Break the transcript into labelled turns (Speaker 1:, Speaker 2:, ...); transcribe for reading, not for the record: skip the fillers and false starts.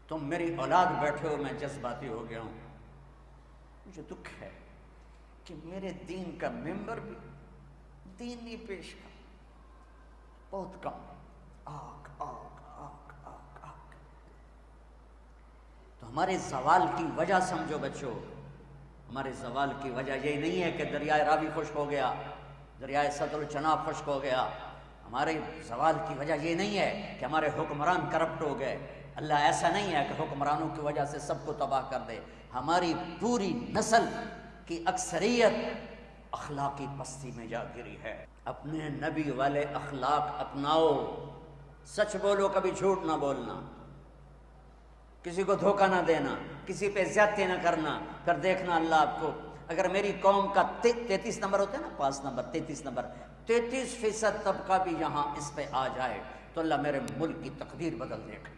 Speaker 1: तुम मेरी औलाद बैठे हो, मैं जज्बाती हो गया हूं। मुझे दुख है कि मेरे दीन का मेंबर भी दीन नहीं पेश कर, बहुत कम। आग आग आग आग आग। तो हमारे जवाल की वजह समझो बच्चों, हमारे जवाल की वजह यही नहीं है कि दरियाए रावी खुश्क हो गया, दरियाए सतलुज चनाब खुश्क हो गया। हमारे जवाल की वजह ये नहीं है कि हमारे हुक्मरान करप्ट हो गए। अल्लाह ऐसा नहीं है कि हुक्मरानों की वजह से सबको तबाह कर दे। हमारी पूरी नस्ल की अक्सरियत अखलाकी पस्ती में जा गिरी है। अपने नबी वाले अखलाक अपनाओ, सच बोलो, कभी झूठ ना बोलना, किसी को धोखा ना देना, किसी पे ज्यादती ना करना। फिर देखना अल्लाह आपको, अगर मेरी कौम का 33 नंबर होता है ना, 5 नंबर 33 नंबर, 33% तबका भी यहाँ इस पे आ जाए तो अल्लाह मेरे मुल्क की तकदीर बदल देगा।